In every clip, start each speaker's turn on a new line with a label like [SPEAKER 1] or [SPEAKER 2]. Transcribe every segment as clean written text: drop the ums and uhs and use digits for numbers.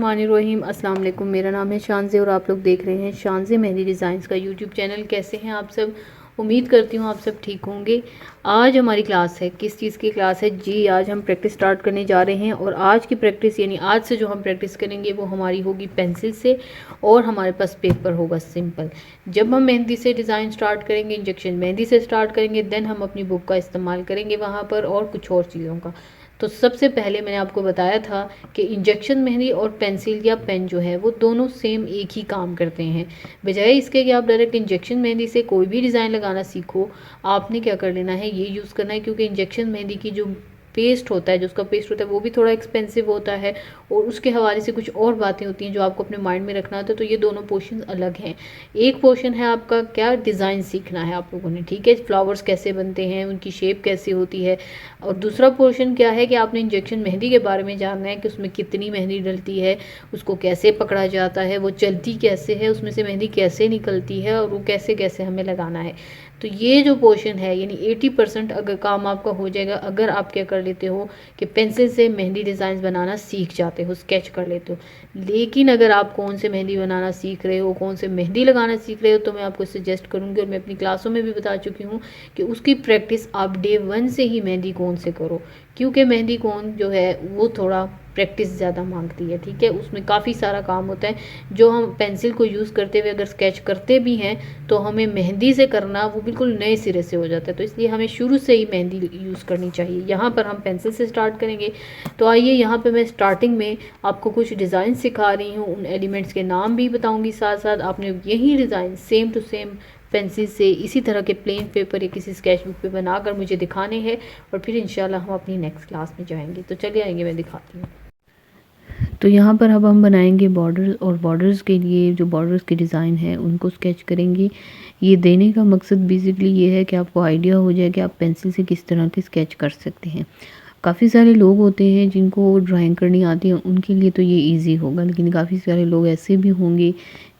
[SPEAKER 1] बिस्मिल्लाहिर्रहमानिर्रहीम। अस्सलाम वालेकुम। मेरा नाम है शानज़े और आप लोग देख रहे हैं शानज़े मेहंदी डिज़ाइंस का यूट्यूब चैनल। कैसे हैं आप सब? उम्मीद करती हूँ आप सब ठीक होंगे। आज हमारी क्लास है, किस चीज़ की क्लास है जी? आज हम प्रैक्टिस स्टार्ट करने जा रहे हैं और आज की प्रैक्टिस यानी आज से जो हम प्रैक्टिस करेंगे वो हमारी होगी पेंसिल से और हमारे पास पेपर होगा सिंपल। जब हम मेहंदी से डिज़ाइन स्टार्ट करेंगे, इंजेक्शन मेहंदी से स्टार्ट करेंगे, देन हम अपनी बुक का इस्तेमाल करेंगे वहाँ पर और कुछ और चीज़ों का। तो सबसे पहले मैंने आपको बताया था कि इंजेक्शन मेहंदी और पेंसिल या पेन जो है वो दोनों सेम एक ही काम करते हैं। बजाय इसके कि आप डायरेक्ट इंजेक्शन मेहंदी से कोई भी डिज़ाइन लगाना सीखो, आपने क्या कर लेना है, ये यूज़ करना है। क्योंकि इंजेक्शन मेहंदी की जो पेस्ट होता है, जो उसका पेस्ट होता है वो भी थोड़ा एक्सपेंसिव होता है और उसके हवाले से कुछ और बातें होती हैं जो आपको अपने माइंड में रखना होता है। तो ये दोनों पोर्शन अलग हैं। एक पोर्शन है आपका क्या, डिज़ाइन सीखना है आप लोगों ने, ठीक है, फ्लावर्स कैसे बनते हैं, उनकी शेप कैसे होती है। और दूसरा पोर्शन क्या है कि आपने इंजेक्शन मेहंदी के बारे में जानना है कि उसमें कितनी मेहंदी डलती है, उसको कैसे पकड़ा जाता है, वो चलती कैसे है, उसमें से मेहंदी कैसे निकलती है और वो कैसे कैसे हमें लगाना है। तो ये जो पोर्शन है यानी 80% अगर काम आपका हो जाएगा अगर आप क्या कर लेते हो कि पेंसिल से मेहंदी डिज़ाइन बनाना सीख जाते हो, स्केच कर लेते हो। लेकिन अगर आप कौन से मेहंदी बनाना सीख रहे हो, कौन से मेहंदी लगाना सीख रहे हो, तो मैं आपको सजेस्ट करूँगी और मैं अपनी क्लासों में भी बता चुकी हूँ कि उसकी प्रैक्टिस आप डे 1 से ही मेहंदी कोन से करो। क्योंकि मेहंदी कोन जो है वो थोड़ा प्रैक्टिस ज़्यादा मांगती है, ठीक है, उसमें काफ़ी सारा काम होता है। जो हम पेंसिल को यूज़ करते हुए अगर स्केच करते भी हैं तो हमें मेहंदी से करना वो बिल्कुल नए सिरे से हो जाता है। तो इसलिए हमें शुरू से ही मेहंदी यूज़ करनी चाहिए। यहाँ पर हम पेंसिल से स्टार्ट करेंगे। तो आइए यहाँ पे मैं स्टार्टिंग में आपको कुछ डिज़ाइन सिखा रही हूँ, उन एलिमेंट्स के नाम भी बताऊँगी साथ साथ। आपने यही design same to same pencil से इसी तरह के प्लेन पेपर या किसी स्केच बुक पे बनाकर मुझे दिखाने हैं और फिर इंशाल्लाह हम अपनी नेक्स्ट क्लास में जाएंगे। तो चलिए आएंगे, मैं दिखाती हूँ। तो यहाँ पर अब हम बनाएंगे बॉर्डर्स और बॉर्डर्स के लिए जो बॉर्डर्स के डिज़ाइन है उनको स्केच करेंगे। ये देने का मकसद बेसिकली ये है कि आपको आइडिया हो जाए कि आप पेंसिल से किस तरह के स्केच कर सकते हैं। काफ़ी सारे लोग होते हैं जिनको ड्राइंग करनी आती है, उनके लिए तो ये इजी होगा, लेकिन काफ़ी सारे लोग ऐसे भी होंगे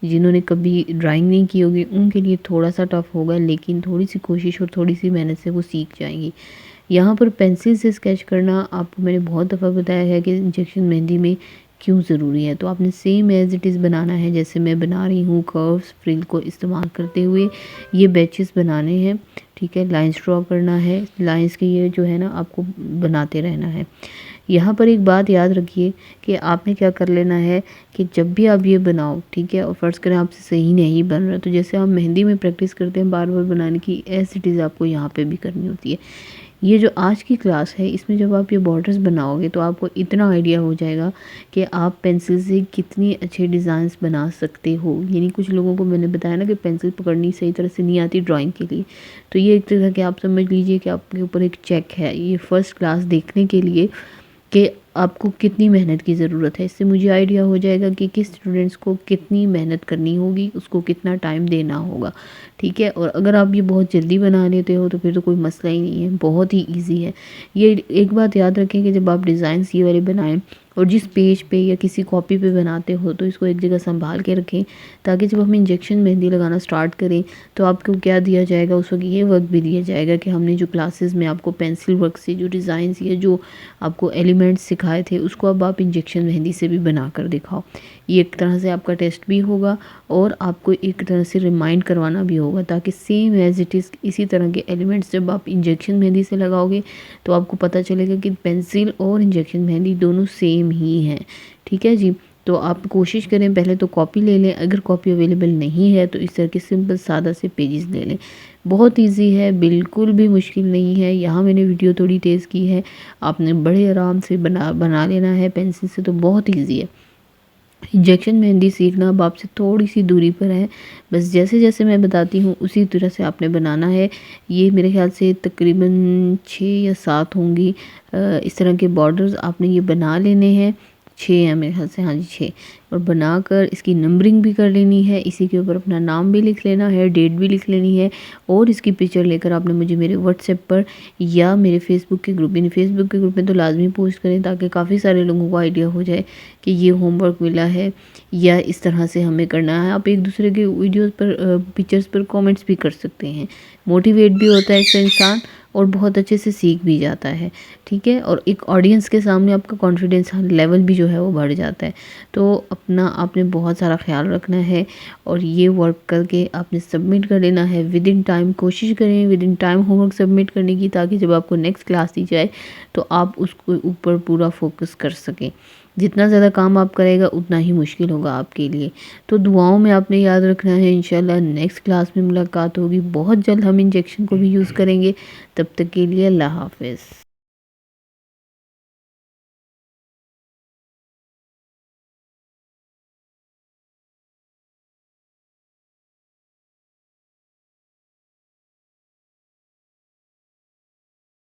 [SPEAKER 1] जिन्होंने कभी ड्राइंग नहीं की होगी, उनके लिए थोड़ा सा टफ होगा, लेकिन थोड़ी सी कोशिश और थोड़ी सी मेहनत से वो सीख जाएंगी। यहाँ पर पेंसिल से स्केच करना आपको मैंने बहुत दफ़ा बताया है कि इंजेक्शन मेहंदी में क्यों ज़रूरी है। तो आपने सेम एज़ इट इज़ बनाना है जैसे मैं बना रही हूँ, कर्व्स फ्रिल को इस्तेमाल करते हुए ये बैचेस बनाने हैं, ठीक है, लाइंस ड्रॉ करना है, लाइंस के ये जो है ना आपको बनाते रहना है। यहाँ पर एक बात याद रखिए कि आपने क्या कर लेना है कि जब भी आप ये बनाओ, ठीक है, और फ़र्ज़ करें आपसे सही नहीं बन रहा, तो जैसे हम मेहंदी में प्रैक्टिस करते हैं बार बार बनाने की, एज़ इट इज़ आपको यहाँ पे भी करनी होती है। ये जो आज की क्लास है इसमें जब आप ये बॉर्डर्स बनाओगे तो आपको इतना आइडिया हो जाएगा कि आप पेंसिल से कितनी अच्छे डिज़ाइंस बना सकते हो। यानी कुछ लोगों को मैंने बताया ना कि पेंसिल पकड़नी सही तरह से नहीं आती ड्राइंग के लिए, तो ये एक तरह के आप समझ लीजिए कि आपके ऊपर एक चेक है ये फ़र्स्ट क्लास देखने के लिए कि आपको कितनी मेहनत की ज़रूरत है। इससे मुझे आइडिया हो जाएगा कि किस स्टूडेंट्स को कितनी मेहनत करनी होगी, उसको कितना टाइम देना होगा, ठीक है। और अगर आप ये बहुत जल्दी बना लेते हो तो फिर तो कोई मसला ही नहीं है, बहुत ही इजी है। ये एक बात याद रखें कि जब आप डिज़ाइंस ये वाले बनाएं और जिस पेज पे या किसी कॉपी पे बनाते हो तो इसको एक जगह संभाल के रखें, ताकि जब हम इंजेक्शन मेहंदी लगाना स्टार्ट करें तो आपको क्या दिया जाएगा, उस वक्त ये वर्क भी दिया जाएगा कि हमने जो क्लासेस में आपको पेंसिल वर्क से जो डिज़ाइंस या जो आपको एलिमेंट्स सिखाए थे उसको अब आप इंजेक्शन मेहंदी से भी बना कर दिखाओ। ये एक तरह से आपका टेस्ट भी होगा और आपको एक तरह से रिमाइंड करवाना भी होगा, ताकि सेम एज़ इट इज़ इसी तरह के एलिमेंट्स जब आप इंजेक्शन मेहंदी से लगाओगे तो आपको पता चलेगा कि पेंसिल और इंजेक्शन मेहंदी दोनों सेम ही हैं, ठीक है जी। तो आप कोशिश करें पहले तो कॉपी ले लें, अगर कॉपी अवेलेबल नहीं है तो इस तरह के सिंपल सादा से पेजेस ले लें। बहुत इजी है, बिल्कुल भी मुश्किल नहीं है। यहाँ मैंने वीडियो थोड़ी तेज़ की है, आपने बड़े आराम से बना लेना है पेंसिल से, तो बहुत ईजी है। इंजेक्शन मेहंदी सीखना अब आपसे थोड़ी सी दूरी पर है, बस जैसे जैसे मैं बताती हूँ उसी तरह से आपने बनाना है। ये मेरे ख्याल से तकरीबन 6 या 7 होंगी इस तरह के बॉर्डर्स आपने ये बना लेने हैं। 6 है मेरे ख्याल से, हाँ जी 6। और बनाकर इसकी नंबरिंग भी कर लेनी है, इसी के ऊपर अपना नाम भी लिख लेना है, डेट भी लिख लेनी है और इसकी पिक्चर लेकर आपने मुझे मेरे व्हाट्सएप पर या मेरे फेसबुक के ग्रुप में तो लाजमी पोस्ट करें, ताकि काफ़ी सारे लोगों को आइडिया हो जाए कि ये होमवर्क मिला है या इस तरह से हमें करना है। आप एक दूसरे के वीडियोज़ पर पिक्चर्स पर कॉमेंट्स भी कर सकते हैं, मोटिवेट भी होता है इससे इंसान और बहुत अच्छे से सीख भी जाता है, ठीक है। और एक ऑडियंस के सामने आपका कॉन्फिडेंस लेवल भी जो है वो बढ़ जाता है। तो अपना आपने बहुत सारा ख्याल रखना है और ये वर्क करके आपने सबमिट कर देना है विद इन टाइम। कोशिश करें with in time homework submit करने की, ताकि जब आपको नेक्स्ट क्लास दी जाए तो आप उसको ऊपर पूरा फोकस कर सकें। जितना ज़्यादा काम आप करेगा उतना ही मुश्किल होगा आपके लिए। तो दुआओं में आपने याद रखना है। इंशाल्लाह नेक्स्ट क्लास में मुलाकात होगी। बहुत जल्द हम इंजेक्शन को भी यूज़ करेंगे। तब तक के लिए अल्लाह हाफ़िज़।